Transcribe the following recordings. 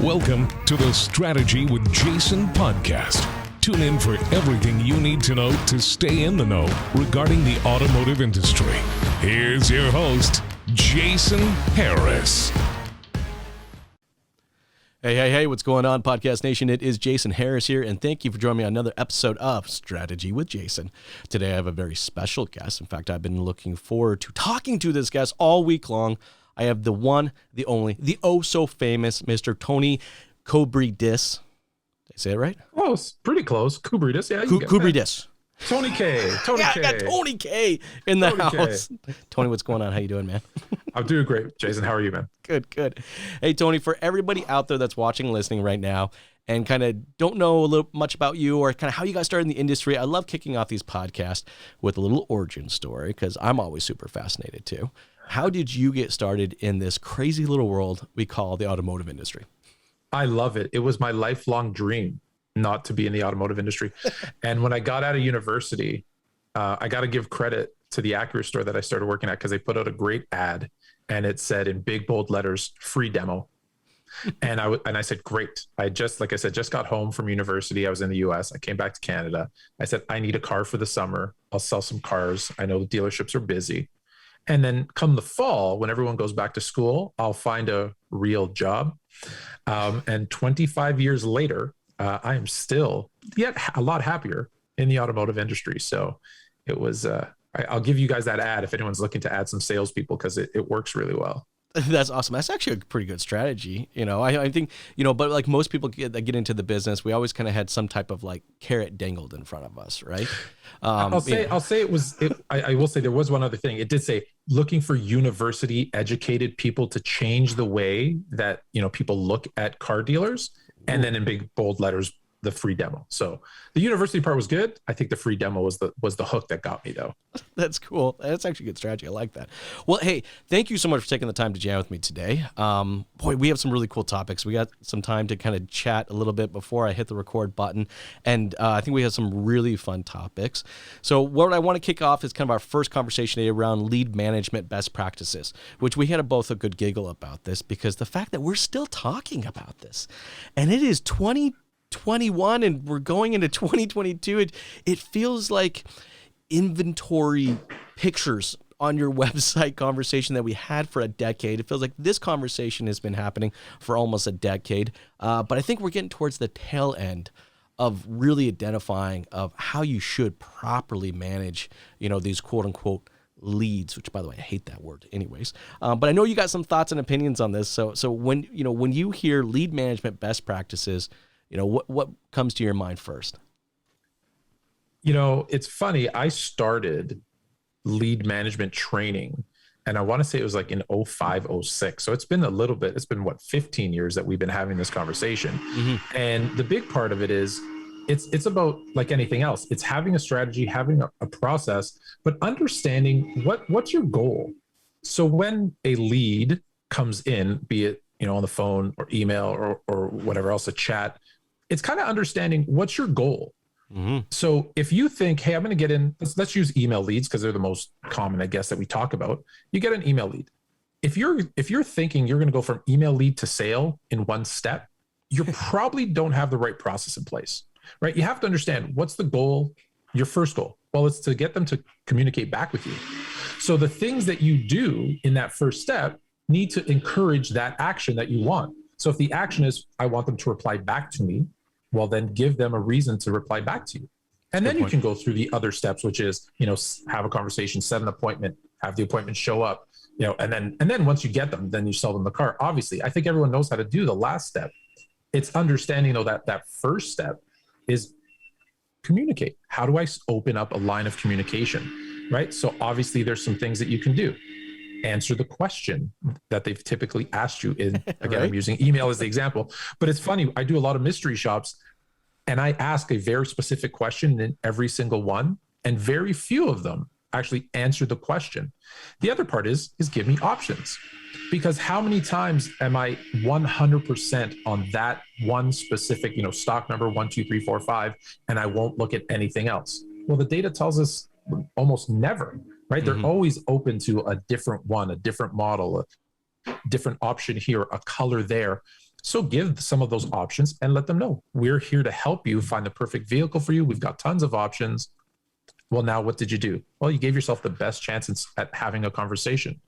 Welcome to the Strategy with Jason podcast. Tune in for everything you need to know to stay in the know regarding the automotive industry. Here's your host, Jason Harris. Hey, what's going on, Podcast Nation? It is Jason Harris here, and thank you for joining me on another episode of Strategy with Jason. Today, I have a very special guest. In fact, I've been looking forward to talking to this guest all week long. I have the one, the only, the oh-so-famous Mr. Tony Koubridis. Did I say it right? Oh, it's pretty close. Koubridis, yeah. Koubridis. Tony K. Tony K. I got Tony K in the house. Tony, what's going on? How you doing, man? I'm doing great. Jason, how are you, man? Good. Hey, Tony, for everybody out there that's watching and listening right now and kind of don't know a little much about you or kind of how you got started in the industry, I love kicking off these podcasts with a little origin story because I'm always super fascinated too. How did you get started in this crazy little world we call the automotive industry? I love it. It was my lifelong dream not to be in the automotive industry. And when I got out of university, I got to give credit to the Acura store that I started working at because they put out a great ad and it said in big bold letters, free demo. And I said, great. Just got home from university. I was in the US. I came back to Canada. I said, I need a car for the summer. I'll sell some cars. I know the dealerships are busy. And then come the fall, when everyone goes back to school, I'll find a real job. And 25 years later, I am still yet a lot happier in the automotive industry. So it was, I'll give you guys that ad if anyone's looking to add some salespeople because it works really well. That's awesome. That's actually a pretty good strategy. I think, but like most people that get into the business, we always kind of had some type of like carrot dangled in front of us, right? I will say there was one other thing. It did say looking for university educated people to change the way that, people look at car dealers. And then in big bold letters, the free demo. So the university part was good. I think the free demo was the hook that got me though. That's cool. That's actually a good strategy. I like that. Well, hey, thank you so much for taking the time to jam with me today. We have some really cool topics. We got some time to kind of chat a little bit before I hit the record button. And I think we have some really fun topics. So what I want to kick off is kind of our first conversation today around lead management best practices, which we had both a good giggle about this because the fact that we're still talking about this and it is 2021 and we're going into 2022, it feels like inventory pictures on your website conversation that we had for a decade. It feels like this conversation has been happening for almost a decade, but I think we're getting towards the tail end of really identifying of how you should properly manage, these quote unquote leads, which by the way, I hate that word anyways. But I know you got some thoughts and opinions on this. So when you hear lead management best practices, what comes to your mind first? It's funny. I started lead management training and I want to say it was like in 05, 06. So it's been a little bit, it's been 15 years that we've been having this conversation. Mm-hmm. And the big part of it is it's about like anything else. It's having a strategy, having a process, but understanding what's your goal. So when a lead comes in, be it, on the phone or email or whatever else, a chat, it's kind of understanding what's your goal. Mm-hmm. So if you think, hey, I'm going to get in, let's use email leads because they're the most common, I guess, that we talk about. You get an email lead. If you're thinking you're going to go from email lead to sale in one step, you probably don't have the right process in place, right? You have to understand what's the goal, your first goal. Well, it's to get them to communicate back with you. So the things that you do in that first step need to encourage that action that you want. So if the action is, I want them to reply back to me, well, then give them a reason to reply back to you. And then you can go through the other steps, which is, have a conversation, set an appointment, have the appointment show up, and then once you get them, then you sell them the car. Obviously, I think everyone knows how to do the last step. It's understanding though that first step is communicate. How do I open up a line of communication, right? So obviously there's some things that you can do. Answer the question that they've typically asked you in, again, right? I'm using email as the example, but it's funny. I do a lot of mystery shops and I ask a very specific question in every single one, and very few of them actually answer the question. The other part is give me options, because how many times am I 100% on that one specific, stock number 1, 2, 3, 4, 5, and I won't look at anything else? Well, the data tells us almost never. Right? Mm-hmm. They're always open to a different one, a different model, a different option here, a color there. So give some of those options and let them know we're here to help you find the perfect vehicle for you. We've got tons of options. Well, now what did you do? Well, you gave yourself the best chance at having a conversation.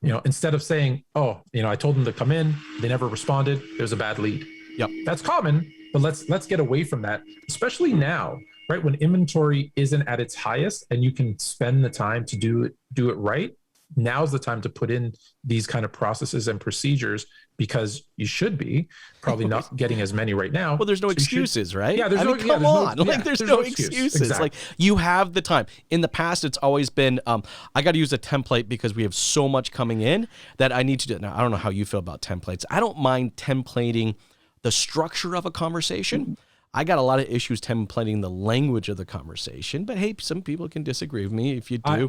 Instead of saying, oh, I told them to come in, they never responded, there's a bad lead. Yep. That's common, but let's get away from that, especially now, right? When inventory isn't at its highest and you can spend the time to do it right. Now's the time to put in these kind of processes and procedures, because you should be probably not getting as many right now. Well, there's no excuses, right? Yeah, Come on. There's no excuses. Exactly. Like, you have the time. In the past, it's always been, I got to use a template because we have so much coming in that I need to do. Now, I don't know how you feel about templates. I don't mind templating the structure of a conversation. I got a lot of issues templating the language of the conversation, but hey, some people can disagree with me. If you do,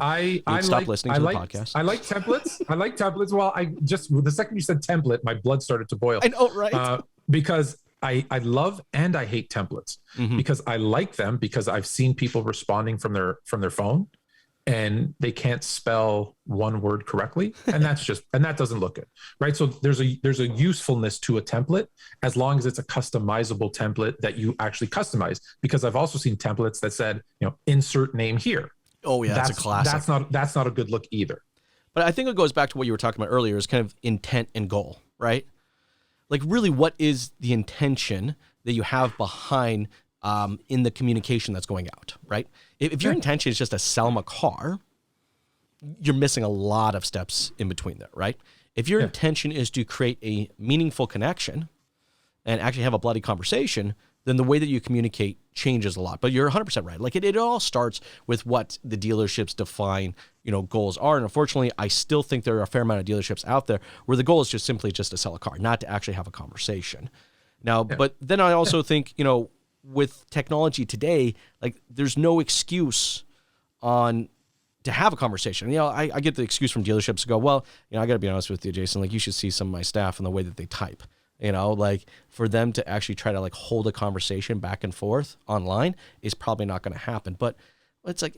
stop listening to the podcast. I like templates. Well, the second you said template, my blood started to boil. I know, right? Because I love and I hate templates, because I like them because I've seen people responding from their phone and they can't spell one word correctly. And that doesn't look good, right? So there's a usefulness to a template as long as it's a customizable template that you actually customize. Because I've also seen templates that said, insert name here. Oh yeah, that's a classic. That's not a good look either. But I think it goes back to what you were talking about earlier, is kind of intent and goal, right? Like, really, what is the intention that you have behind in the communication that's going out, right? If your intention is just to sell them a car, you're missing a lot of steps in between there, right? If your intention is to create a meaningful connection and actually have a bloody conversation, then the way that you communicate changes a lot. But you're 100% right. Like, it all starts with what the dealerships define, goals are. And unfortunately, I still think there are a fair amount of dealerships out there where the goal is just simply to sell a car, not to actually have a conversation. Now, but then I also think, with technology today, like, there's no excuse to have a conversation. I get the excuse from dealerships to go, well, I got to be honest with you, Jason, like, you should see some of my staff and the way that they type, like, for them to actually try to, like, hold a conversation back and forth online is probably not going to happen. But it's like,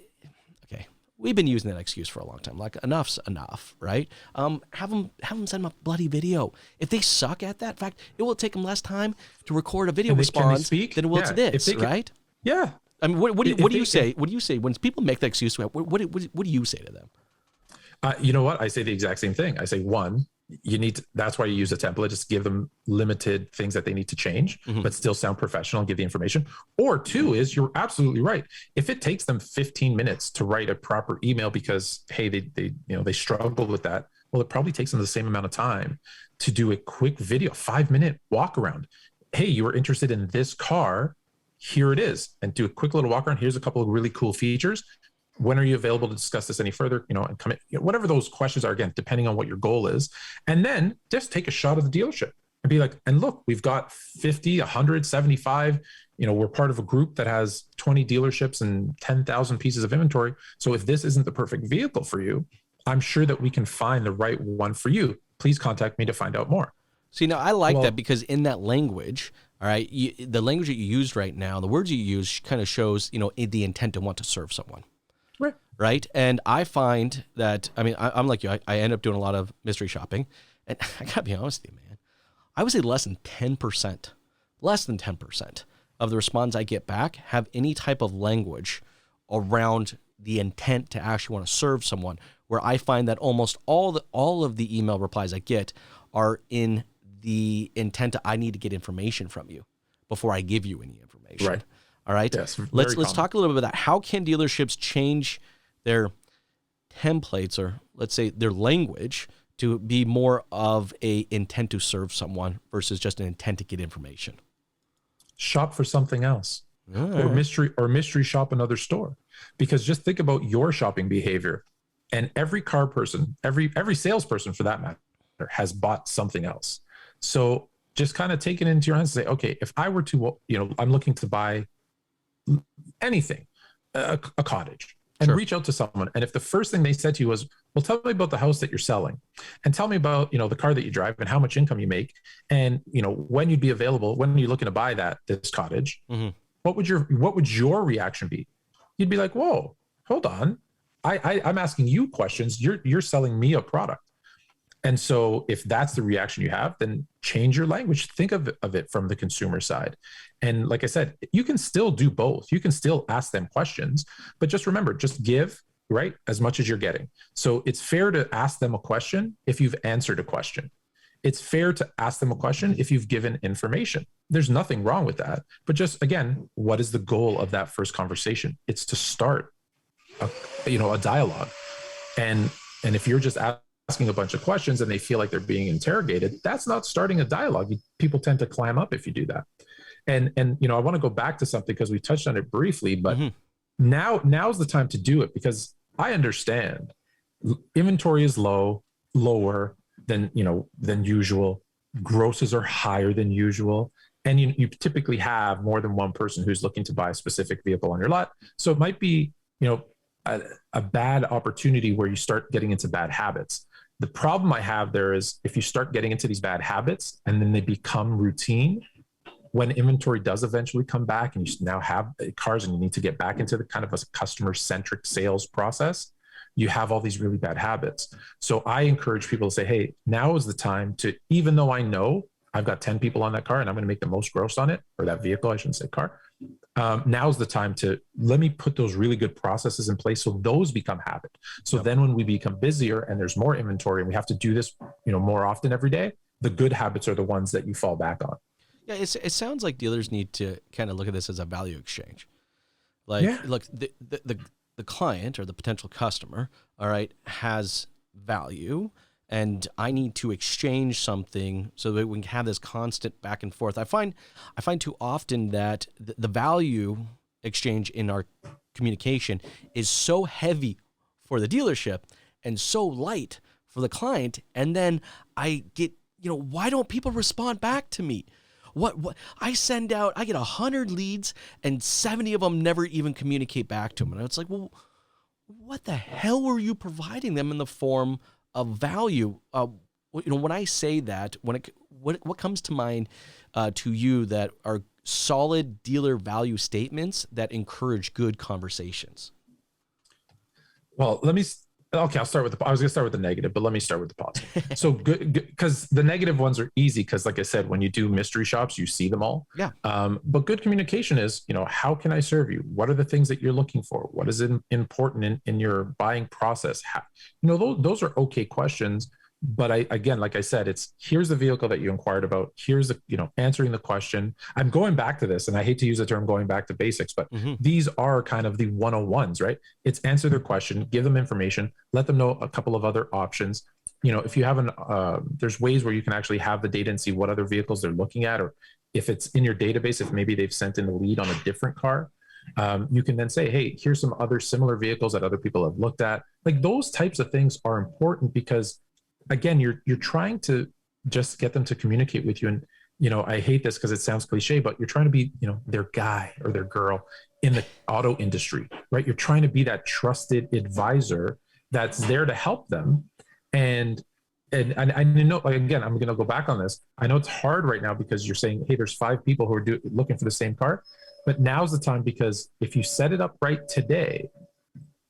okay, we've been using that excuse for a long time. Like, enough's enough, right? Have them send them a bloody video. If they suck at that, in fact, it will take them less time to record a video response than it will to this, right? Yeah. I mean, what do you say? What do you say when people make that excuse? What do you say to them? You know what? I say the exact same thing. I say, one, that's why you use a template, just give them limited things that they need to change, but still sound professional and give the information. Or two is, you're absolutely right. If it takes them 15 minutes to write a proper email because, hey, they struggle with that, well, it probably takes them the same amount of time to do a quick video, 5-minute walk around. Hey, you were interested in this car. Here it is. And do a quick little walk around. Here's a couple of really cool features. When are you available to discuss this any further? And come in, whatever those questions are, again, depending on what your goal is. And then just take a shot of the dealership and be like, and look, we've got 50, 175, we're part of a group that has 20 dealerships and 10,000 pieces of inventory. So if this isn't the perfect vehicle for you, I'm sure that we can find the right one for you. Please contact me to find out more. See, now I like that, because in that language, all right, the language that you used right now, the words you use kind of shows, the intent to want to serve someone. Right. And I find that, I'm like you, I end up doing a lot of mystery shopping, and I gotta be honest with you, man, I would say less than 10% of the responses I get back have any type of language around the intent to actually want to serve someone, where I find that almost all of the email replies I get are in the intent I need to get information from you before I give you any information. Right. All right. Yes, let's talk a little bit about that. How can dealerships change their templates, or let's say their language, to be more of a intent to serve someone versus just an intent to get information? Shop for something else, or mystery shop another store. Because just think about your shopping behavior, and every car person, every salesperson for that matter, has bought something else. So just kind of take it into your hands and say, okay, if I were to, I'm looking to buy anything, a cottage, and reach out to someone. And if the first thing they said to you was, well, tell me about the house that you're selling, and tell me about, the car that you drive and how much income you make, and, when you'd be available, when you're looking to buy this cottage, what would your reaction be? You'd be like, whoa, hold on. I'm asking you questions. You're selling me a product. And so if that's the reaction you have, then change your language. Think of it from the consumer side. And like I said, you can still do both. You can still ask them questions, but just remember, just give, right, as much as you're getting. So it's fair to ask them a question if you've answered a question. It's fair to ask them a question if you've given information. There's nothing wrong with that. But just again, what is the goal of that first conversation? It's to start a dialogue. And if you're just asking a bunch of questions and they feel like they're being interrogated, that's not starting a dialogue. People tend to clam up if you do that. And I want to go back to something because we touched on it briefly, but now's the time to do it, because I understand inventory is lower than usual. Grosses are higher than usual. And you typically have more than one person who's looking to buy a specific vehicle on your lot. So it might be, a bad opportunity where you start getting into bad habits. The problem I have there is if you start getting into these bad habits and then they become routine, when inventory does eventually come back and you now have cars and you need to get back into the kind of a customer-centric sales process, you have all these really bad habits. So I encourage people to say, hey, now is the time to, even though I know I've got 10 people on that car and I'm going to make the most gross on it, or that vehicle, I shouldn't say car. Now's the time to let me put those really good processes in place so those become habit. So then when we become busier and there's more inventory and we have to do this, more often every day, the good habits are the ones that you fall back on. Yeah, it sounds like dealers need to kind of look at this as a value exchange. Look, the client or the potential customer, all right, has value, and I need to exchange something so that we can have this constant back and forth. I find too often that the value exchange in our communication is so heavy for the dealership and so light for the client, and then I get, why don't people respond back to me? What I send out, I get 100 leads and 70 of them never even communicate back to them. And it's like, well, what the hell were you providing them in the form of value? When I say that, what comes to mind to you that are solid dealer value statements that encourage good conversations? Well, I'll start with I was going to start with the negative, but let me start with the positive. So good, because the negative ones are easy. Cause like I said, when you do mystery shops, you see them all. Yeah. But good communication is, how can I serve you? What are the things that you're looking for? What is important in your buying process? Those are okay questions. But like I said, here's the vehicle that you inquired about. Here's answering the question. I'm going back to this, and I hate to use the term going back to basics, but these are kind of the 101s, right? It's answer their question, give them information, let them know a couple of other options. If you have there's ways where you can actually have the data and see what other vehicles they're looking at, or if it's in your database, if maybe they've sent in the lead on a different car, you can then say, hey, here's some other similar vehicles that other people have looked at. Like those types of things are important because again, you're trying to just get them to communicate with you. And, I hate this because it sounds cliche, but you're trying to be, their guy or their girl in the auto industry, right? You're trying to be that trusted advisor that's there to help them. And I know, again, I'm going to go back on this. I know it's hard right now because you're saying, hey, there's 5 people who are looking for the same car, but now's the time, because if you set it up right today,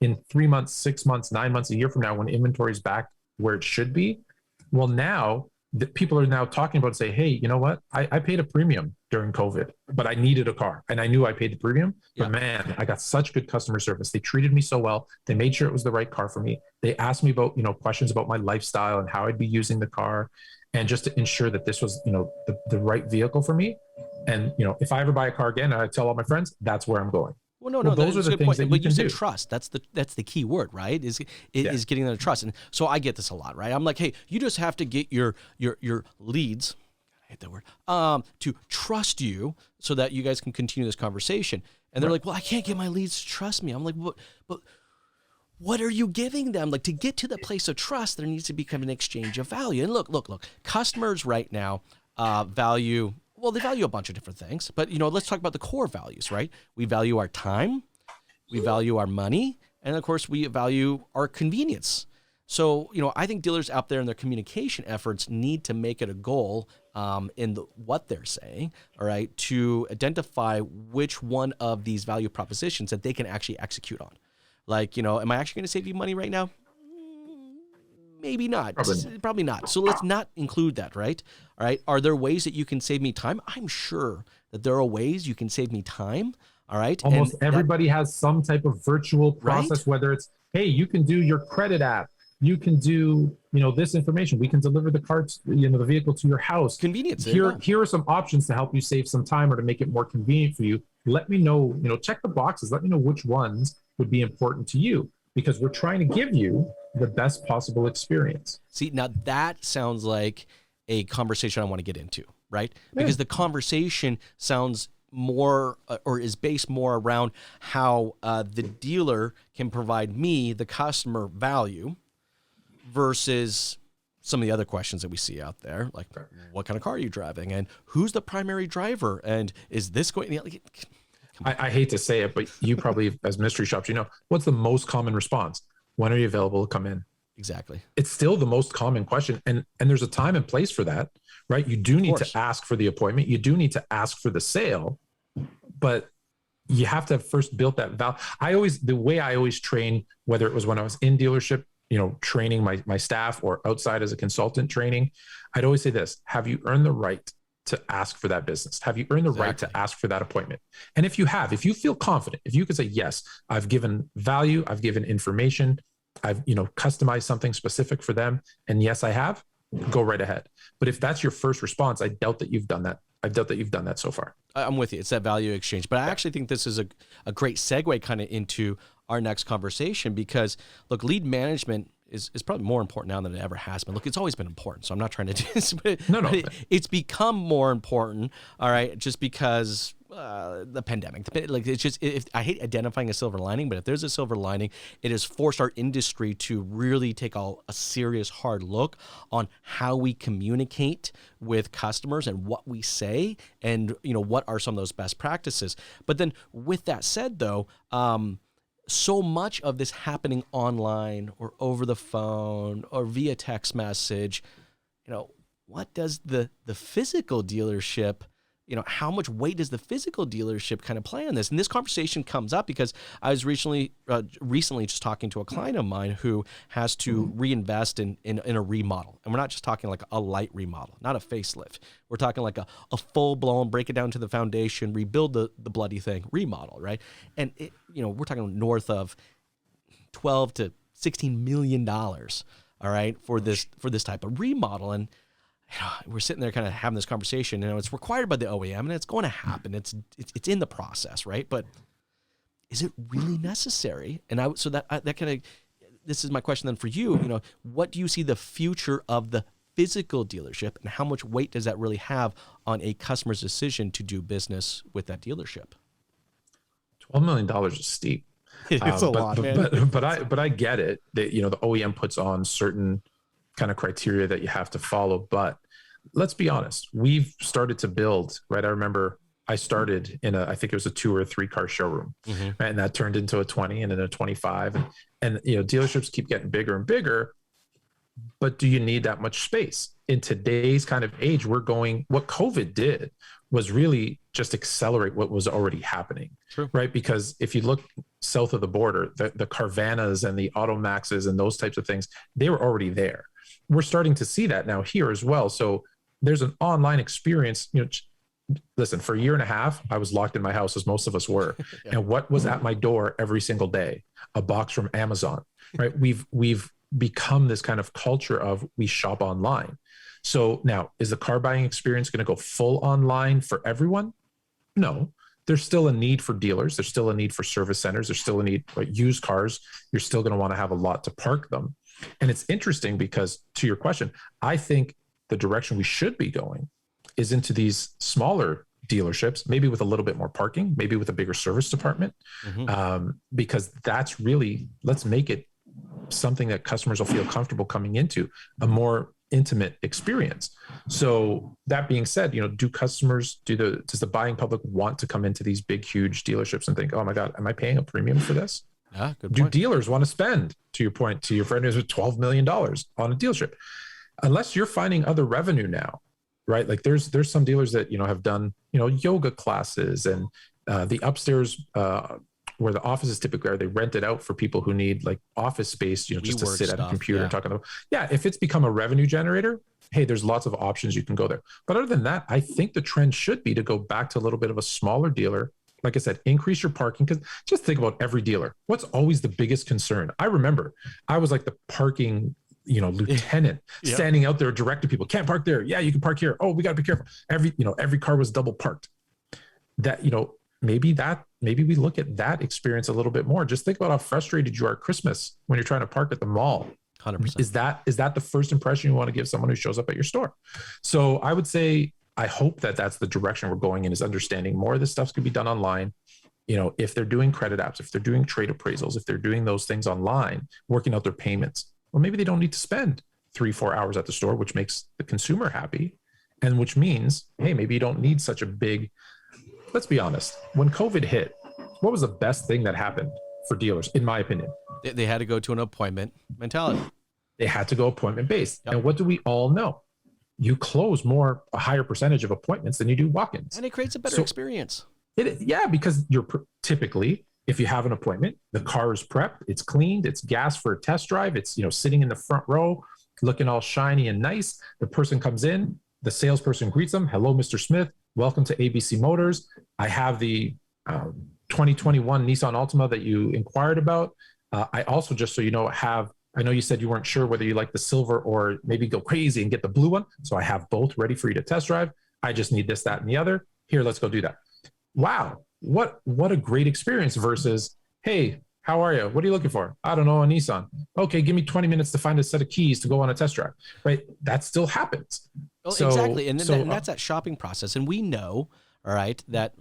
in 3 months, 6 months, 9 months, a year from now, when inventory is back where it should be, well, now the people are now talking about, say, hey, you know what? I paid a premium during COVID, but I needed a car and I knew I paid the premium, but man, I got such good customer service. They treated me so well. They made sure it was the right car for me. They asked me about, questions about my lifestyle and how I'd be using the car, and just to ensure that this was, the right vehicle for me. And, if I ever buy a car again, I tell all my friends, that's where I'm going. Well, no, those are the things that you can do. Trust. That's the key word, right? Is getting them to trust. And so I get this a lot, right? I'm like, hey, you just have to get your leads, I hate that word, to trust you so that you guys can continue this conversation. And they're like, well, I can't get my leads to trust me. I'm like, but what are you giving them? Like, to get to the place of trust, there needs to become an exchange of value. And look, customers right now value. Well, they value a bunch of different things, but let's talk about the core values, right? We value our time, we value our money, and of course we value our convenience. So, I think dealers out there in their communication efforts need to make it a goal in what they're saying, all right, to identify which one of these value propositions that they can actually execute on. Like, am I actually going to save you money right now? Maybe not. Probably. Probably not. So let's not include that, right? All right. Are there ways that you can save me time? I'm sure that there are ways you can save me time. All right. Almost everybody has some type of virtual process, Right? whether it's, hey, you can do your credit app. You can do, this information. We can deliver the carts, the vehicle to your house. Convenience. Here are some options to help you save some time or to make it more convenient for you. Let me know, check the boxes. Let me know which ones would be important to you, because we're trying to give you the best possible experience. See, now that sounds like a conversation I want to get into, right? Because the conversation sounds more or is based more around how the dealer can provide me, the customer, value versus some of the other questions that we see out there, like what kind of car are you driving and who's the primary driver and is this going? I hate to say it, but you probably, as mystery shops, what's the most common response? When are you available to come in? Exactly. It's still the most common question. And there's a time and place for that, right? You do need to ask for the appointment. You do need to ask for the sale, but you have to have first built that value. The way I always train, whether it was when I was in dealership, training my staff or outside as a consultant training, I'd always say this: have you earned the right to ask for that business? Have you earned the right to ask for that appointment? And if you feel confident, if you could say, yes, I've given value, I've given information, I've, customized something specific for them, and yes, I have, go right ahead. But if that's your first response, I doubt that you've done that. I doubt that you've done that so far. I'm with you. It's that value exchange. But I actually think this is a great segue kind of into our next conversation, because look, lead management is probably more important now than it ever has been. Look, it's always been important, so I'm not trying to do this, but it's become more important, all right, just because the pandemic. Like, it's just, I hate identifying a silver lining, but if there's a silver lining, it has forced our industry to really take a serious hard look on how we communicate with customers and what we say and, what are some of those best practices. But then with that said, though, so much of this happening online or over the phone or via text message, what does the physical dealership, how much weight does the physical dealership kind of play on this? And this conversation comes up because I was recently just talking to a client of mine who has to reinvest in a remodel. And we're not just talking like a light remodel, not a facelift. We're talking like a full-blown, break it down to the foundation, rebuild the bloody thing, remodel, right? And we're talking north of $12 to $16 million, all right, for this type of remodel. And we're sitting there kind of having this conversation. It's required by the OEM and it's going to happen. It's in the process, right? But is it really necessary? And this is my question then for you. What do you see the future of the physical dealership, and how much weight does that really have on a customer's decision to do business with that dealership? $12 million is steep. It's a lot, man. But I get it that, the OEM puts on certain kind of criteria that you have to follow. But let's be honest, we've started to build, right? I remember I started in I think it was a 2 or 3 car showroom, right? And that turned into a 20 and then a 25. And dealerships keep getting bigger and bigger, but do you need that much space? In today's kind of age, what COVID did was really just accelerate what was already happening. True. Right? Because if you look south of the border, the Carvanas and the Automaxes and those types of things, they were already there. We're starting to see that now here as well. So there's an online experience. Listen, for a year and a half, I was locked in my house, as most of us were. Yeah. And what was at my door every single day? A box from Amazon, right? We've become this kind of culture of we shop online. So now, is the car buying experience going to go full online for everyone? No. There's still a need for dealers. There's still a need for service centers. There's still a need for used cars. You're still going to want to have a lot to park them. And it's interesting because, to your question, I think the direction we should be going is into these smaller dealerships, maybe with a little bit more parking, maybe with a bigger service department, because that's really, let's make it something that customers will feel comfortable coming into, a more intimate experience. So that being said, does the buying public want to come into these big, huge dealerships and think, oh my God, am I paying a premium for this? Yeah, good Do point. dealers want to spend, to your point, to your friend who's with $12 million on a dealership? Unless you're finding other revenue now, right? Like there's some dealers that, have done, yoga classes and the upstairs where the offices typically are, they rent it out for people who need like office space, just to WeWork sit at a stuff, computer yeah. and talk on the, yeah, if it's become a revenue generator, hey, there's lots of options you can go there. But other than that, I think the trend should be to go back to a little bit of a smaller dealer. Like I said, increase your parking, because just think about every dealer. What's always the biggest concern? I remember I was like the parking, lieutenant Yeah. standing out there directing people, can't park there. Yeah, you can park here. Oh, we got to be careful. Every car was double parked. That, maybe we look at that experience a little bit more. Just think about how frustrated you are at Christmas when you're trying to park at the mall. 100%. Is that the first impression you want to give someone who shows up at your store? So I would say, I hope that that's the direction we're going in, is understanding more of this stuff can be done online. If they're doing credit apps, if they're doing trade appraisals, if they're doing those things online, working out their payments, well, maybe they don't need to spend 3-4 hours at the store, which makes the consumer happy. And which means, hey, maybe you don't need such a big, let's be honest, when COVID hit, what was the best thing that happened for dealers, in my opinion? They had to go to an appointment mentality. They had to go appointment based. Yep. And what do we all know? You close a higher percentage of appointments than you do walk-ins. And it creates a better experience. Because you're typically, if you have an appointment, the car is prepped, it's cleaned, it's gassed for a test drive, it's sitting in the front row, looking all shiny and nice. The person comes in, the salesperson greets them. Hello, Mr. Smith. Welcome to ABC Motors. I have the 2021 Nissan Altima that you inquired about. I also, just so you know, I know you said you weren't sure whether you like the silver or maybe go crazy and get the blue one. So I have both ready for you to test drive. I just need this, that, and the other. Here, let's go do that. Wow. What a great experience versus, hey, how are you? What are you looking for? I don't know, a Nissan. Okay, give me 20 minutes to find a set of keys to go on a test drive, right? That still happens. Well, exactly. And that's that shopping process. And we know, all right, that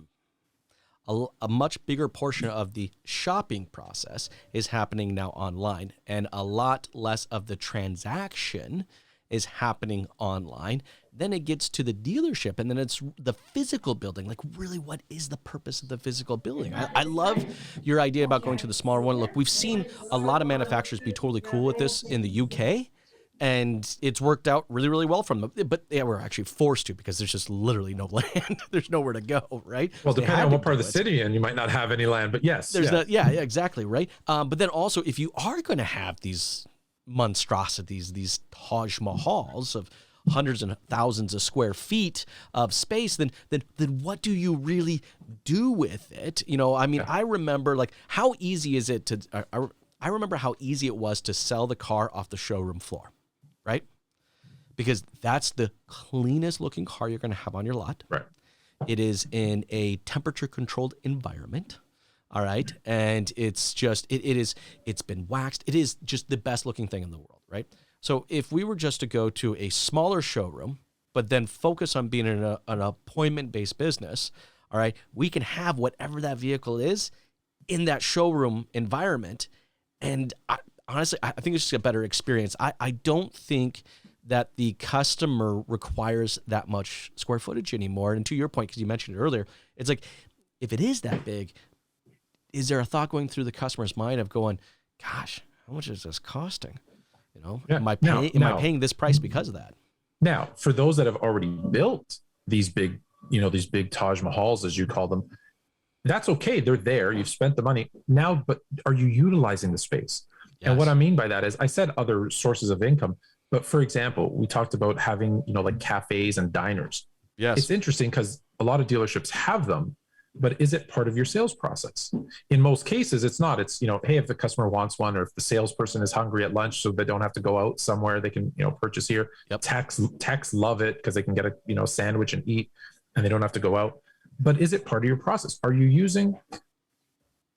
a much bigger portion of the shopping process is happening now online, and a lot less of the transaction is happening online. Then it gets to the dealership, and then it's the physical building. Like, really, what is the purpose of the physical building? I love your idea about going to the smaller one. Look, we've seen a lot of manufacturers be totally cool with this in the UK, and it's worked out really, really well from them. But yeah, we're actually forced to, because there's just literally no land. There's nowhere to go, right? Well, depending on what part of the city, and you might not have any land, but yes. There's that. Yeah, exactly, right? But then also, if you are going to have these monstrosities, these Taj Mahals of hundreds and thousands of square feet of space, then what do you really do with it? I remember how easy is it to, I remember how easy it was to sell the car off the showroom floor, right? Because that's the cleanest looking car you're going to have on your lot. Right. It is in a temperature controlled environment. All right. And it's just, it's been waxed. It is just the best looking thing in the world. Right. So if we were just to go to a smaller showroom, but then focus on being an appointment based business, all right, we can have whatever that vehicle is in that showroom environment. And honestly, I think it's just a better experience. I don't think that the customer requires that much square footage anymore. And to your point, because you mentioned it earlier, it's like, if it is that big, is there a thought going through the customer's mind of going, gosh, how much is this costing? Am I paying this price because of that? Now, for those that have already built these big Taj Mahals, as you call them, that's okay. They're there. You've spent the money now, but are you utilizing the space? Yes. And what I mean by that is, I said other sources of income, but for example, we talked about having, like cafes and diners. Yes. It's interesting because a lot of dealerships have them, but is it part of your sales process? In most cases, it's not. It's, hey, if the customer wants one, or if the salesperson is hungry at lunch, so they don't have to go out somewhere, they can, purchase here. Yep. Techs love it because they can get a, sandwich and eat, and they don't have to go out. But is it part of your process? Are you using?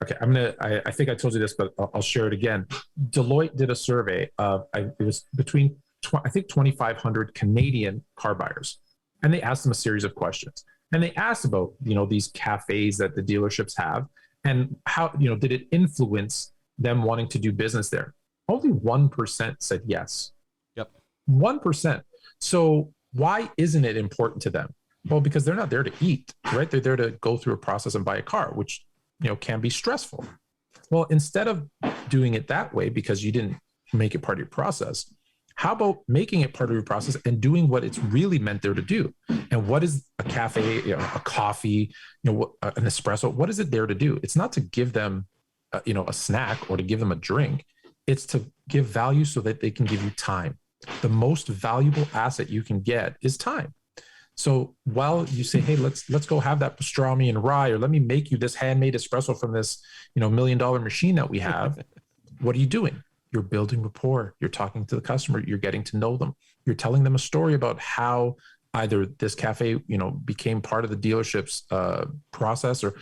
Okay, I think I told you this, but I'll share it again. Deloitte did a survey of, it was between, I think, 2,500 Canadian car buyers, and they asked them a series of questions. And they asked about, these cafes that the dealerships have, and how, did it influence them wanting to do business there? Only 1% said yes. Yep. 1%. So why isn't it important to them? Well, because they're not there to eat, right? They're there to go through a process and buy a car, which, can be stressful. Well, instead of doing it that way, because you didn't make it part of your process, how about making it part of your process and doing what it's really meant there to do? And what is a cafe, a coffee, an espresso? What is it there to do? It's not to give them a snack or to give them a drink. It's to give value so that they can give you time. The most valuable asset you can get is time. So while you say, hey, let's go have that pastrami and rye, or let me make you this handmade espresso from this, $1 million machine that we have, what are you doing? You're building rapport. You're talking to the customer. You're getting to know them. You're telling them a story about how either this cafe, became part of the dealership's process, or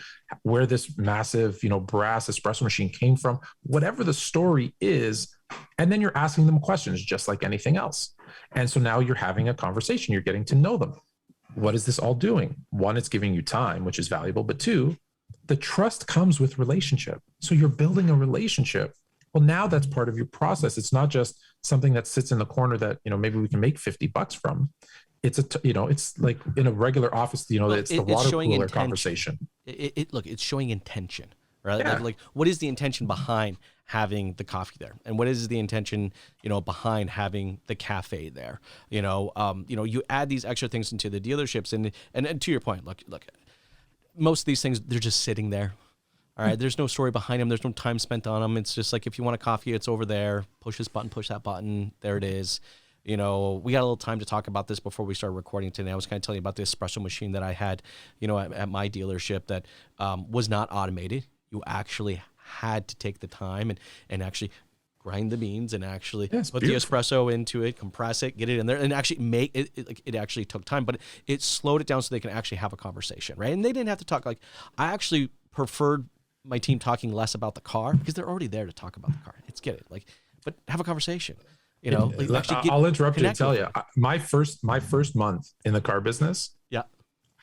where this massive, brass espresso machine came from, whatever the story is. And then you're asking them questions just like anything else. And so now you're having a conversation. You're getting to know them. What is this all doing? One, it's giving you time, which is valuable. But two, the trust comes with relationship. So you're building a relationship. Well, now that's part of your process. It's not just something that sits in the corner that, maybe we can make $50 from. It's it's like in a regular office, it's the water cooler intention. Conversation. It's showing intention, right? Yeah. Like what is the intention behind having the coffee there, and what is the intention, behind having the cafe there? You add these extra things into the dealerships, and to your point, look, most of these things, they're just sitting there. All right, there's no story behind them. There's no time spent on them. It's just like, if you want a coffee, it's over there. Push this button, push that button. There it is. We got a little time to talk about this before we started recording today. I was kind of telling you about the espresso machine that I had, at my dealership that was not automated. You actually had to take the time and actually grind the beans and actually put the espresso into it, compress it, get it in there, and actually make it. It actually took time, but it slowed it down so they can actually have a conversation, right? And they didn't have to talk. Like, I actually preferred my team talking less about the car, because they're already there to talk about the car. But have a conversation. I'll interrupt you and tell you, my first month in the car business. Yeah.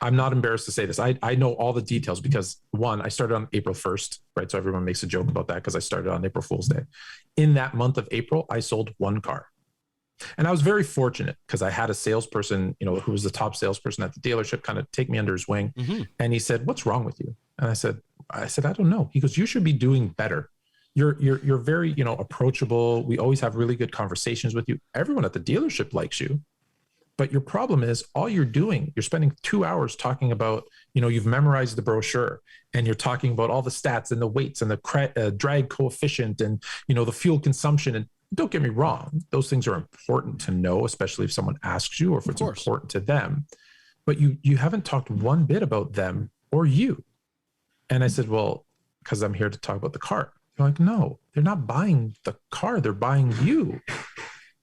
I'm not embarrassed to say this. I know all the details because, one, I started on April 1st, right? So everyone makes a joke about that because I started on April Fool's Day. In that month of April, I sold one car. And I was very fortunate because I had a salesperson, who was the top salesperson at the dealership, kind of take me under his wing. Mm-hmm. And he said, "What's wrong with you?" And I said, "I don't know." He goes, "You should be doing better. You're very, approachable. We always have really good conversations with you. Everyone at the dealership likes you. But your problem is all you're doing, you're spending 2 hours talking about, you've memorized the brochure, and you're talking about all the stats and the weights and the drag coefficient and, the fuel consumption. And don't get me wrong, those things are important to know, especially if someone asks you or if it's important to them. But you haven't talked one bit about them or you." And I said, "Well, because I'm here to talk about the car." They're like, "No, they're not buying the car. They're buying you."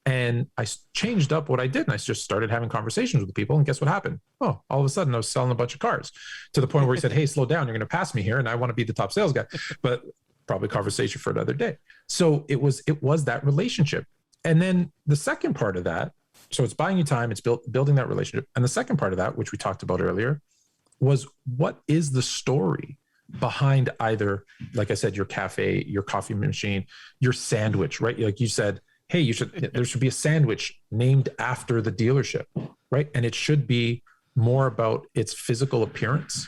And I changed up what I did, and I just started having conversations with the people. And guess what happened? Oh, all of a sudden I was selling a bunch of cars, to the point where he said, "Hey, slow down. You're going to pass me here. And I want to be the top sales guy." But probably conversation for another day. So it was that relationship. And then the second part of that, so it's buying you time, it's building that relationship. And the second part of that, which we talked about earlier, was what is the story behind either, like I said, your cafe, your coffee machine, your sandwich, right? Like you said, hey, there should be a sandwich named after the dealership, right? And it should be more about its physical appearance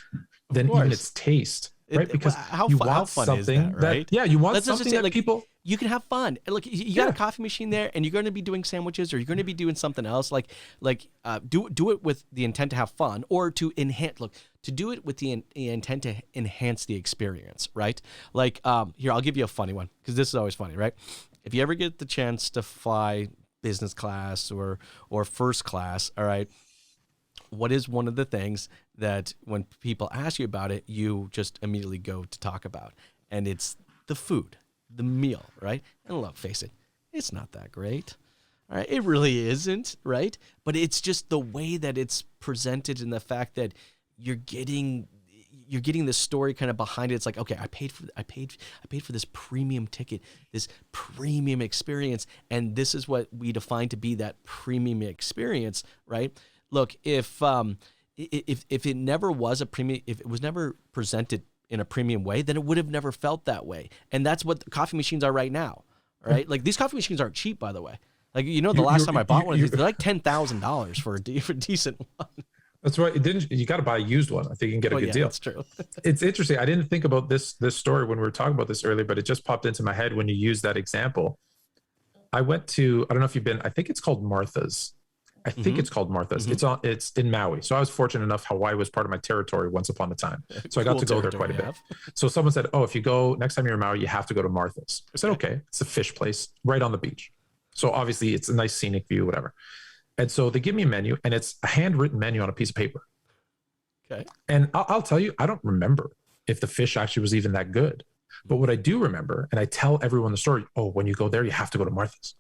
than even its taste, right? Because you want something that, you want something that people... You can have fun. Look, you got a coffee machine there, and you're going to be doing sandwiches, or you're going to be doing something else. Do it with the intent to have fun, or to enhance. Look, to do it with the intent to enhance the experience, right? Here, I'll give you a funny one, because this is always funny, right? If you ever get the chance to fly business class or first class, all right, what is one of the things that when people ask you about it, you just immediately go to talk about? And it's the food. The meal, right? And look, face it, it's not that great. All right, it really isn't, right? But it's just the way that it's presented, and the fact that you're getting the story kind of behind it. It's like, okay, I paid for this premium ticket, this premium experience, and this is what we define to be that premium experience, right? Look, if it never was a premium, if it was never presented in a premium way, then it would have never felt that way. And that's what coffee machines are right now, right? Like, these coffee machines aren't cheap, by the way. Like, the last time I bought one of these, they're like $10,000 for a decent one. That's right. You got to buy a used one. I think you can get a good deal. That's true. It's interesting. I didn't think about this story when we were talking about this earlier, but it just popped into my head when you used that example. I went to, I don't know if you've been, I think it's called Martha's. I think it's called Martha's. It's in Maui. So I was fortunate enough. Hawaii was part of my territory once upon a time. So I got to go there quite a bit. So someone said, oh, if you go next time you're in Maui, you have to go to Martha's. I said, okay, it's a fish place right on the beach. So obviously it's a nice scenic view, whatever. And so they give me a menu, and it's a handwritten menu on a piece of paper. Okay. And I'll tell you, I don't remember if the fish actually was even that good. But what I do remember, and I tell everyone the story, oh, when you go there, you have to go to Martha's.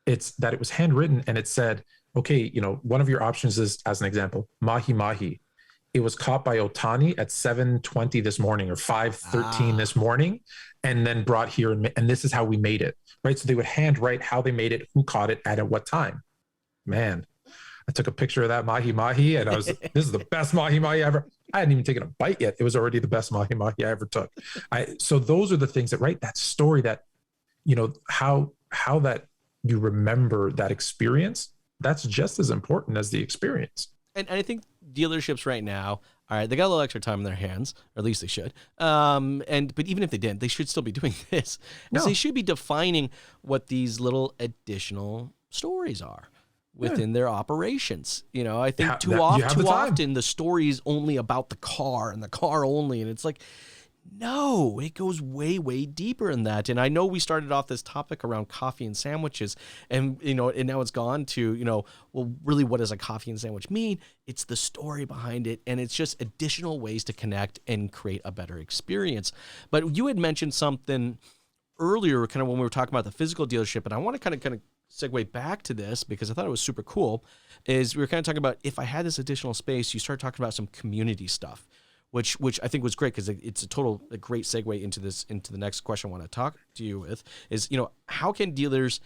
It's that it was handwritten, and it said, okay, one of your options is, as an example, mahi mahi. It was caught by Otani at 7:20 this morning or 5:13 this morning, and then brought here. And this is how we made it, right? So they would handwrite how they made it, who caught it, at what time. Man, I took a picture of that mahi mahi, and this is the best mahi mahi ever. I hadn't even taken a bite yet. It was already the best mahi mahi I ever took. So those are the things that, right? That story that, how that you remember that experience, that's just as important as the experience. And I think dealerships right now, all right, they got a little extra time in their hands, or at least they should. But even if they didn't, they should still be doing this. No. They should be defining what these little additional stories are within their operations. I think too often the story is only about the car and the car only. And it's like, no, it goes way, way deeper than that. And I know we started off this topic around coffee and sandwiches, and and now it's gone to, well, really, what does a coffee and sandwich mean? It's the story behind it, and it's just additional ways to connect and create a better experience. But you had mentioned something earlier, kind of when we were talking about the physical dealership, and I want to kind of segue back to this because I thought it was super cool. Is we were kind of talking about, if I had this additional space, you start talking about some community stuff, which I think was great because it's a great segue into the next question I want to talk to you with is, how can dealers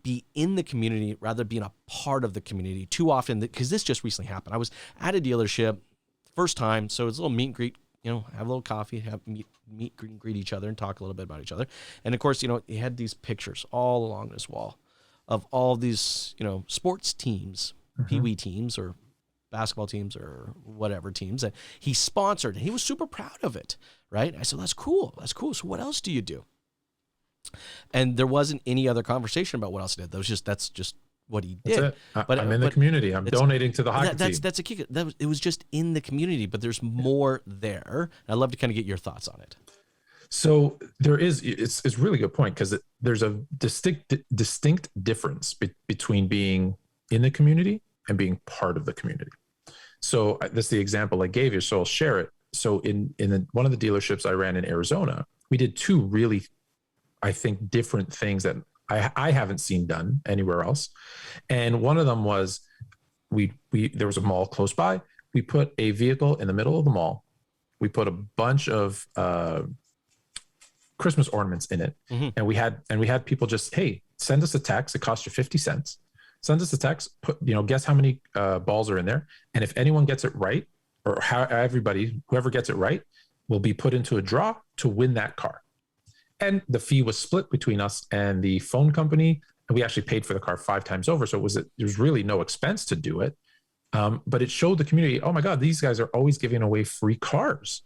be in the community rather than being a part of the community? Too often, because this just recently happened. I was at a dealership first time, so it's a little meet and greet, have a little coffee, have meet greet each other and talk a little bit about each other. And of course, he had these pictures all along this wall of all these, sports teams, peewee teams or basketball teams or whatever teams that he sponsored. And he was super proud of it, right? I said, that's cool. That's cool. So what else do you do? And there wasn't any other conversation about what else he did. That's just what he did. That's it. But I'm in the community. I'm donating to the hockey team. That's a kick. It was just in the community, but there's more there. I'd love to kind of get your thoughts on it. So there is, it's a really good point because there's a distinct difference between being in the community and being part of the community. So that's the example I gave you. So I'll share it. So in one of the dealerships I ran in Arizona, we did two really, I think, different things that I haven't seen done anywhere else. And one of them was there was a mall close by. We put a vehicle in the middle of the mall. We put a bunch of Christmas ornaments in it. And we had people just, hey, send us a text. It costs you 50 cents. Send us a text, guess how many balls are in there. And if anyone gets it right, or whoever gets it right, will be put into a draw to win that car. And the fee was split between us and the phone company. And we actually paid for the car 5 times over. So there was really no expense to do it. But it showed the community, oh my God, these guys are always giving away free cars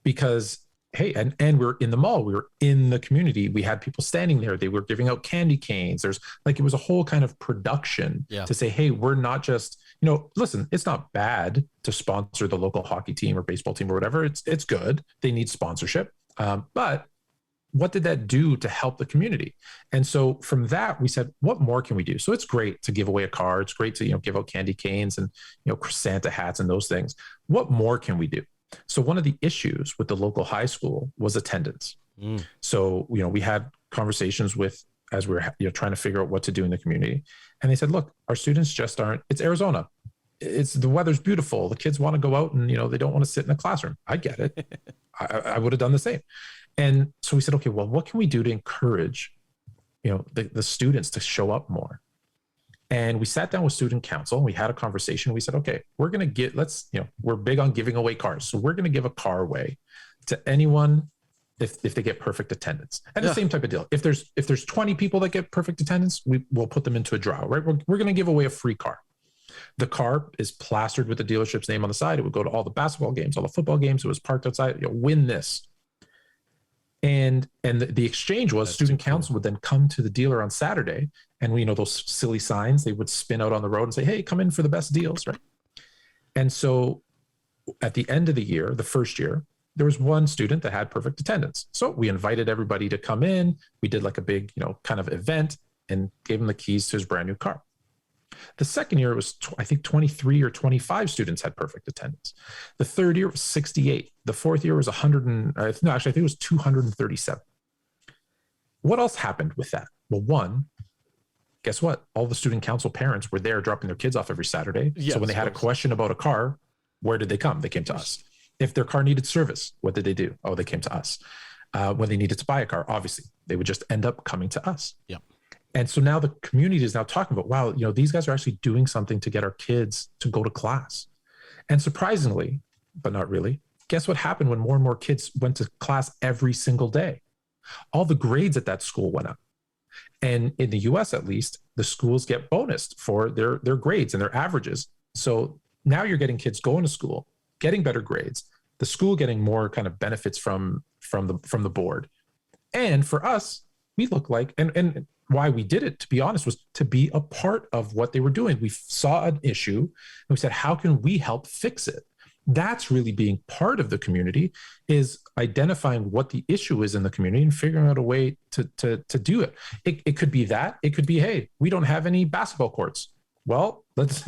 because, hey, and we're in the mall, we were in the community. We had people standing there. They were giving out candy canes. It was a whole kind of production to say, hey, we're not just, listen, it's not bad to sponsor the local hockey team or baseball team or whatever. It's good. They need sponsorship. But what did that do to help the community? And so from that, we said, what more can we do? So it's great to give away a car. It's great to, give out candy canes and, Santa hats and those things. What more can we do? So one of the issues with the local high school was attendance. So, we had conversations as we were trying to figure out what to do in the community. And they said, look, our students just aren't, it's Arizona. The weather's beautiful. The kids want to go out and, they don't want to sit in a classroom. I get it. I would have done the same. And so we said, okay, well, what can we do to encourage, the students to show up more? And we sat down with student council and we had a conversation. We said, okay, we're going to we're big on giving away cars. So we're going to give a car away to anyone if they get perfect attendance. And the same type of deal. If there's 20 people that get perfect attendance, we'll put them into a draw, right? We're going to give away a free car. The car is plastered with the dealership's name on the side. It would go to all the basketball games, all the football games. It was parked outside. Win this. And the exchange was That's student too cool. council would then come to the dealer on Saturday, and those silly signs they would spin out on the road and say, hey, come in for the best deals, right? And so at the end of the year, the first year, there was one student that had perfect attendance. So we invited everybody to come in. We did like a big, kind of event and gave him the keys to his brand new car. The second year, it was, I think, 23 or 25 students had perfect attendance. The third year was 68. The fourth year was 100. I think it was 237. What else happened with that? Well, one, guess what? All the student council parents were there dropping their kids off every Saturday. Yes, so when they had a question about a car, where did they come? They came to us. If their car needed service, what did they do? Oh, they came to us. When they needed to buy a car, obviously, they would just end up coming to us. Yep. And so now the community is now talking about, wow, these guys are actually doing something to get our kids to go to class. And surprisingly, but not really, guess what happened when more and more kids went to class every single day? All the grades at that school went up. And in the US, at least, the schools get bonused for their grades and their averages. So now you're getting kids going to school, getting better grades, the school getting more kind of benefits from the board. And for us, we look like, and why we did it, to be honest, was to be a part of what they were doing. We saw an issue and we said, how can we help fix it? That's really being part of the community, is identifying what the issue is in the community and figuring out a way to do it. It could be that. It could be, hey, we don't have any basketball courts. Well, let's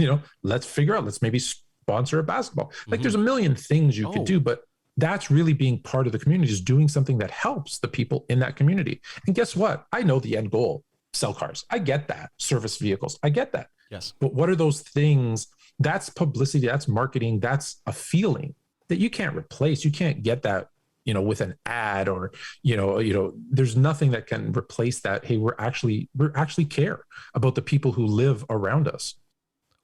figure out, let's maybe sponsor a basketball. Like there's a million things you could do, but that's really being part of the community, is doing something that helps the people in that community. And guess what? I know the end goal, sell cars. I get that. Service vehicles. I get that. Yes. But what are those things? That's publicity. That's marketing. That's a feeling that you can't replace. You can't get that, with an ad or, there's nothing that can replace that. Hey, we're actually care about the people who live around us.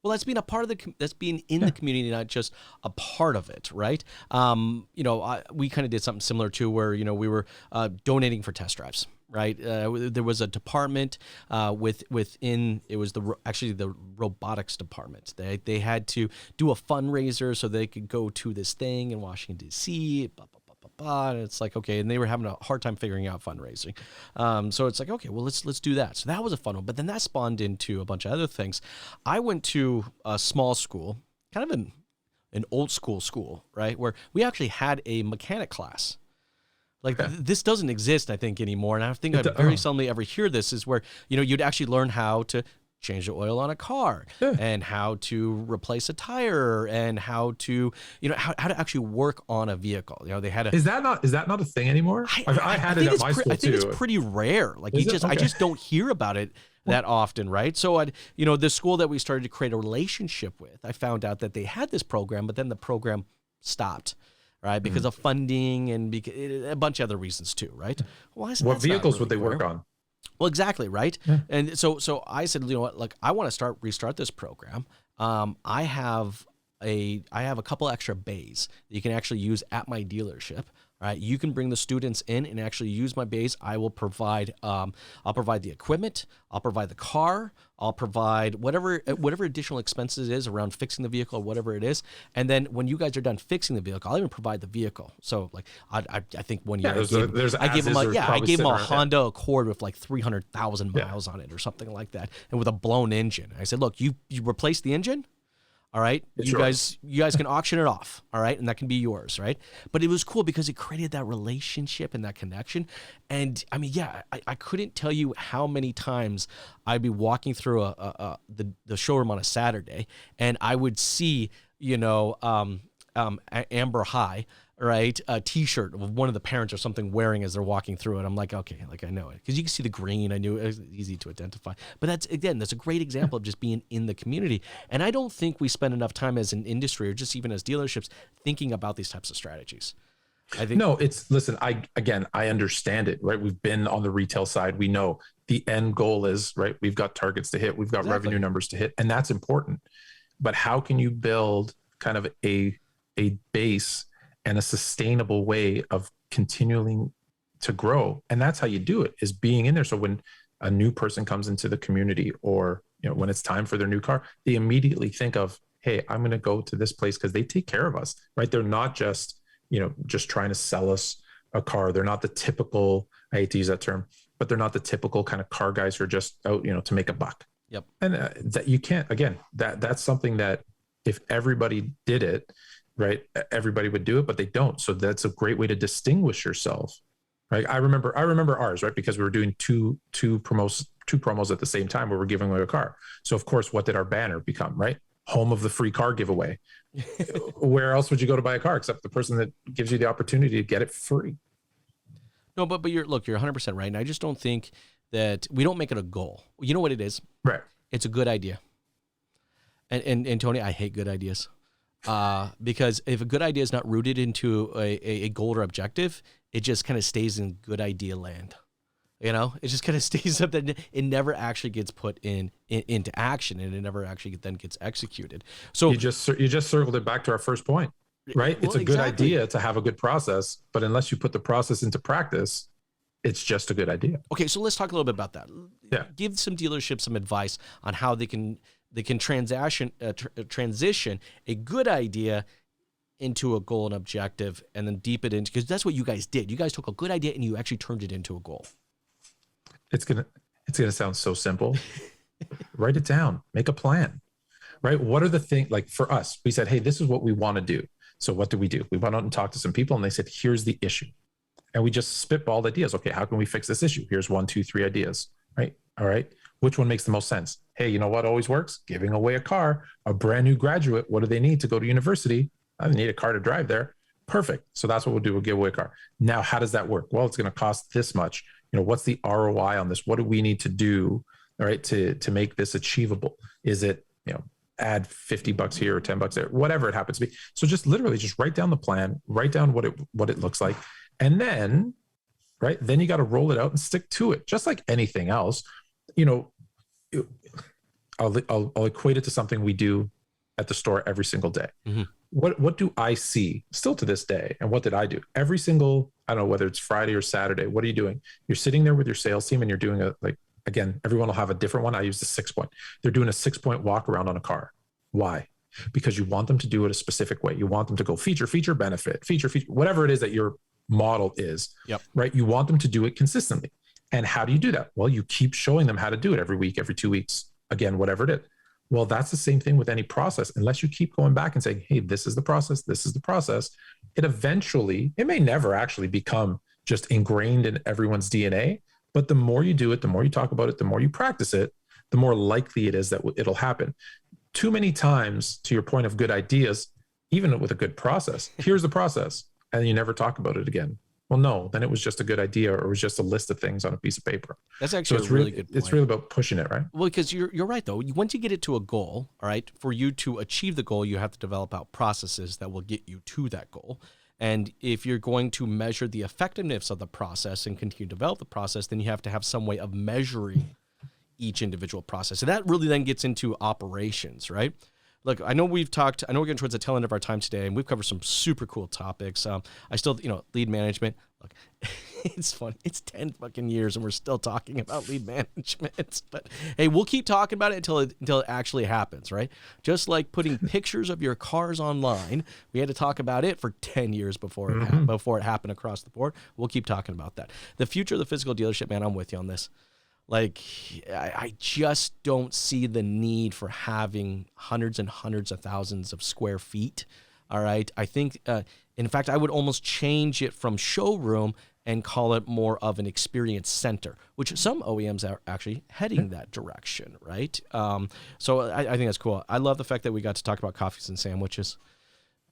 Well, that's being a part of that's being in the community, not just a part of it, right? We kind of did something similar too, where we were donating for test drives, right? There was a department within it was the robotics department. They had to do a fundraiser so they could go to this thing in Washington D.C. And it's like, okay, and they were having a hard time figuring out fundraising. So it's like, okay, well, let's do that. So that was a fun one. But then that spawned into a bunch of other things. I went to a small school, kind of an old school, right, where we actually had a mechanic class. Like this doesn't exist, I think, anymore. And I think I very seldomly ever hear this, is where, you'd actually learn how to change the oil on a car and how to replace a tire and how to, how to actually work on a vehicle. They had a, is that not a thing anymore? I had it at my school too. I think it's pretty rare. Like I just don't hear about it that often. Right. So the school that we started to create a relationship with, I found out that they had this program, but then the program stopped. Right, because of funding and a bunch of other reasons too. Right. Why is what vehicles would they work on? Well, exactly, right? Yeah. And so I said, what, I want to restart this program. I have a couple extra bays that you can actually use at my dealership. Right, you can bring the students in and actually use my bays. I will provide. I'll provide the equipment. I'll provide the car. I'll provide whatever additional expenses is around fixing the vehicle or whatever it is. And then when you guys are done fixing the vehicle, I'll even provide the vehicle. So like I think one year I gave them a Honda Accord with like 300,000 miles on it or something like that, and with a blown engine. I said, look, you replace the engine. All right, you guys can auction it off. All right, and that can be yours. Right, but it was cool because it created that relationship and that connection. And I mean, I couldn't tell you how many times I'd be walking through the showroom on a Saturday, and I would see Amber High, right, a T-shirt of one of the parents or something wearing as they're walking through it. I'm like, okay, like I know it because you can see the green. I knew it was easy to identify. But that's a great example of just being in the community. And I don't think we spend enough time as an industry or just even as dealerships thinking about these types of strategies. I think listen, I understand it, right? We've been on the retail side. We know the end goal is, right, we've got targets to hit, we've got revenue numbers to hit, and that's important. But how can you build kind of a base and a sustainable way of continuing to grow? And that's how you do it, is being in there. So when a new person comes into the community, or when it's time for their new car, they immediately think of, hey, I'm going to go to this place because they take care of us, right? They're not just trying to sell us a car. They're not the typical, I hate to use that term, but they're not the typical kind of car guys who are just out, to make a buck. Yep. And that you can't, again, that's something that if everybody did it, right, everybody would do it, but they don't. So that's a great way to distinguish yourself. Right. I remember ours, right? Because we were doing two promos at the same time where we're giving away a car. So of course, what did our banner become, right? Home of the free car giveaway. Where else would you go to buy a car except the person that gives you the opportunity to get it free? No, but you're 100% right. And I just don't think that we don't make it a goal. You know what it is? Right. It's a good idea. And Tony, I hate good ideas. Because if a good idea is not rooted into a goal or objective, it just kind of stays in good idea land. It just kind of stays up that it never actually gets put into action, and it never actually then gets executed. So you just circled it back to our first point, right? Well, it's a good exactly. idea to have a good process, but unless you put the process into practice, it's just a good idea. Okay, so let's talk a little bit about that. Yeah. Give some dealerships some advice on how they can transition a good idea into a goal and objective, and then deep it into, because that's what you guys did. You guys took a good idea and you actually turned it into a goal. It's gonna sound so simple. Write it down. Make a plan. Right? What are the things, like for us? We said, hey, this is what we want to do. So what do? We went out and talked to some people, and they said, here's the issue, and we just spitballed ideas. Okay, how can we fix this issue? Here's 1, 2, 3 ideas. Right? All right. Which one makes the most sense? Hey, you know what always works? Giving away a car. A brand new graduate. What do they need to go to university? I need a car to drive there. Perfect. So that's what we'll do. We'll give away a car. Now, how does that work? Well, it's going to cost this much. What's the ROI on this? What do we need to do, all right, to make this achievable? Is it, add $50 here or $10 there, whatever it happens to be. So just literally just write down the plan, write down what it looks like. And then, right, then you got to roll it out and stick to it. Just like anything else, I'll equate it to something we do at the store every single day. Mm-hmm. What do I see still to this day? And what did I do? Every single, I don't know, whether it's Friday or Saturday, what are you doing? You're sitting there with your sales team and you're doing again, everyone will have a different one. I use the 6-point. They're doing a 6-point walk around on a car. Why? Because you want them to do it a specific way. You want them to go feature, benefit, feature, whatever it is that your model is, yep. Right? You want them to do it consistently. And how do you do that? Well, you keep showing them how to do it every week, every 2 weeks, again, whatever it is. Well, that's the same thing with any process. Unless you keep going back and saying, hey, this is the process, it may never actually become just ingrained in everyone's DNA. But the more you do it, the more you talk about it, the more you practice it, the more likely it is that it'll happen. Too many times, to your point of good ideas, even with a good process, here's the process, and you never talk about it again. Well, no, then it was just a good idea, or it was just a list of things on a piece of paper. That's actually a really good point. It's really about pushing it, right? Well, because you're right, though. Once you get it to a goal, all right, for you to achieve the goal, you have to develop out processes that will get you to that goal. And if you're going to measure the effectiveness of the process and continue to develop the process, then you have to have some way of measuring each individual process. So that really then gets into operations, right? Look, I know we're getting towards the tail end of our time today, and we've covered some super cool topics. I still, lead management. Look, it's fun. It's 10 fucking years, and we're still talking about lead management. But hey, we'll keep talking about it until it actually happens, right? Just like putting pictures of your cars online, we had to talk about it for 10 years before it happened across the board. We'll keep talking about that. The future of the physical dealership, man, I'm with you on this. Like, I just don't see the need for having hundreds and hundreds of thousands of square feet. All right. I think, in fact, I would almost change it from showroom and call it more of an experience center, which some OEMs are actually heading that direction. Right. So I think that's cool. I love the fact that we got to talk about coffees and sandwiches,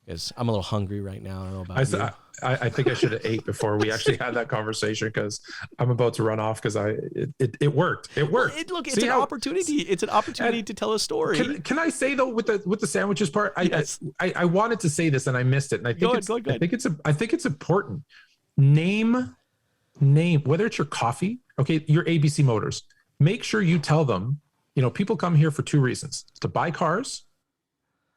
because I'm a little hungry right now. I don't know about you. I think I should have ate before we actually had that conversation, because I'm about to run off because it worked. It worked. Well, it's an opportunity. It's an opportunity to tell a story. Can I say though, with the sandwiches part, yes. I wanted to say this and I missed it. And I think I think it's important. Name whether it's your coffee, okay, your ABC Motors. Make sure you tell them, people come here for 2 reasons: to buy cars,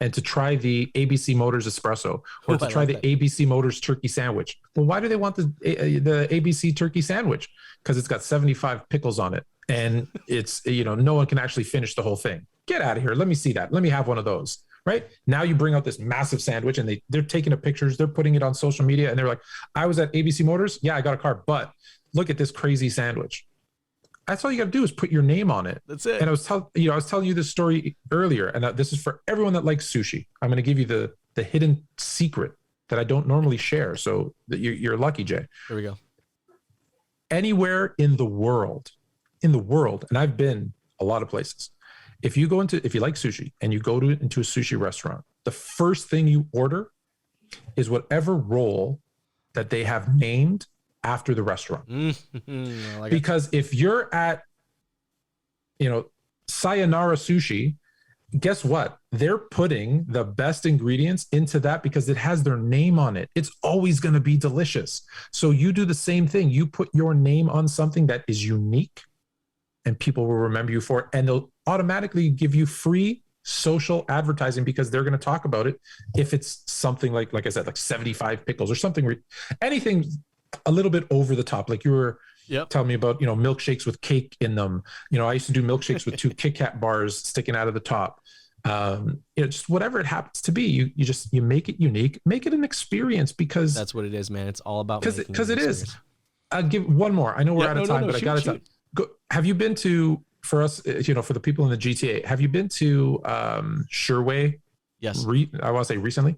and to try the ABC Motors espresso, or to try the ABC Motors turkey sandwich. Well, why do they want the ABC turkey sandwich? Because it's got 75 pickles on it, and it's, no one can actually finish the whole thing. Get out of here. Let me see that. Let me have one of those. right? Now you bring out this massive sandwich and they're taking up pictures, they're putting it on social media, and they're like, I was at ABC Motors. Yeah, I got a car, but look at this crazy sandwich. That's all you got to do is put your name on it. That's it. And I was telling you this story earlier, and this is for everyone that likes sushi. I'm going to give you the hidden secret that I don't normally share. So that you're lucky, Jay. Here we go. Anywhere in the world, and I've been a lot of places. If you like sushi and you go into a sushi restaurant, the first thing you order is whatever roll that they have named after the restaurant. Because if you're at, Sayonara Sushi, guess what? They're putting the best ingredients into that because it has their name on it. It's always going to be delicious. So you do the same thing. You put your name on something that is unique and people will remember you for it. And they'll automatically give you free social advertising because they're going to talk about it. If it's something like I said, like 75 pickles or something, anything a little bit over the top. Like you were telling me about, milkshakes with cake in them. I used to do milkshakes with 2 Kit Kat bars sticking out of the top. Just whatever it happens to be, you make it unique, make it an experience, because that's what it is, man. It's all about because it is. I'll give one more. I know we're out of time, but I got to go. Have you been to, for us, for the people in the GTA, have you been to Sherway? Yes. I want to say recently.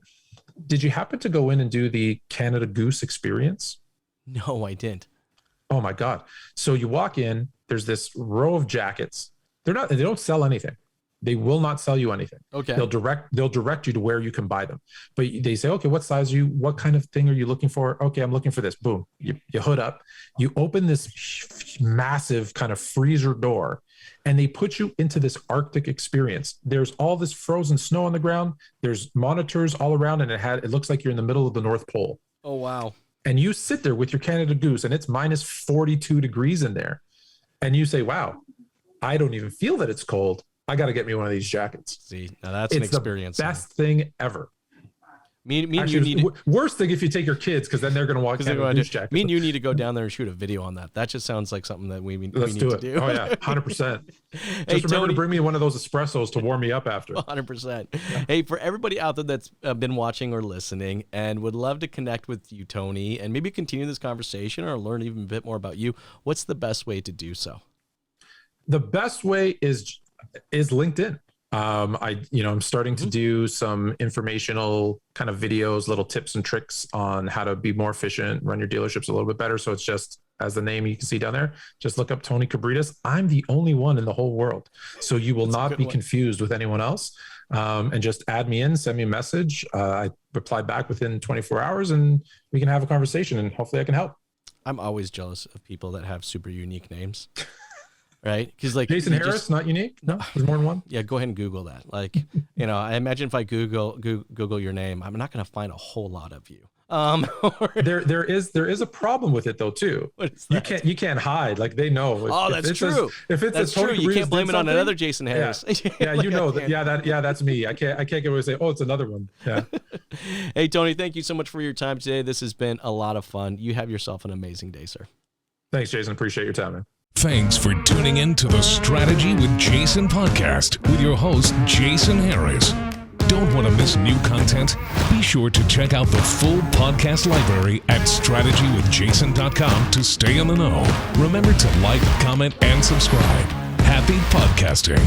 Did you happen to go in and do the Canada Goose experience? No, I didn't. Oh my God. So you walk in, there's this row of jackets. They don't sell anything. They will not sell you anything. Okay. They'll direct you to where you can buy them. But they say, okay, what size are you? What kind of thing are you looking for? Okay, I'm looking for this. Boom. You hood up. You open this massive kind of freezer door, and they put you into this Arctic experience. There's all this frozen snow on the ground. There's monitors all around, and it looks like you're in the middle of the North Pole. Oh, wow. And you sit there with your Canada Goose, and it's minus 42 degrees in there. And you say, wow, I don't even feel that it's cold. I got to get me one of these jackets. See, now that's an experience. The best thing ever. Worst thing if you take your kids, because then they're going to walk Canada Goose jackets. Me and you need to go down there and shoot a video on that. That just sounds like something that we need to do. Oh yeah, 100%. Just remember Tony, to bring me one of those espressos to warm me up after. 100%. Hey, for everybody out there that's been watching or listening and would love to connect with you, Tony, and maybe continue this conversation or learn even a bit more about you, what's the best way to do so? The best way is LinkedIn. I'm starting to do some informational kind of videos, little tips and tricks on how to be more efficient, run your dealerships a little bit better. So it's just, as the name you can see down there, just look up Tony Koubridis. I'm the only one in the whole world. So you will not be confused with anyone else. And just add me in, send me a message. I reply back within 24 hours and we can have a conversation, and hopefully I can help. I'm always jealous of people that have super unique names. Right? Because like Jason Harris, not unique. No, there's more than one. Yeah, go ahead and Google that. Like, I imagine if I Google your name, I'm not going to find a whole lot of you. There is a problem with it though too. What is that? You can't hide. Like they know. That's true. That's true. You can't blame it on another Jason Harris. Yeah, that's me. I can't get away and say, oh, it's another one. Yeah. Hey Tony, thank you so much for your time today. This has been a lot of fun. You have yourself an amazing day, sir. Thanks, Jason. Appreciate your time, man. Thanks for tuning in to the Strategy with Jason podcast with your host, Jason Harris. Don't want to miss new content? Be sure to check out the full podcast library at strategywithjason.com to stay in the know. Remember to like, comment, and subscribe. Happy podcasting.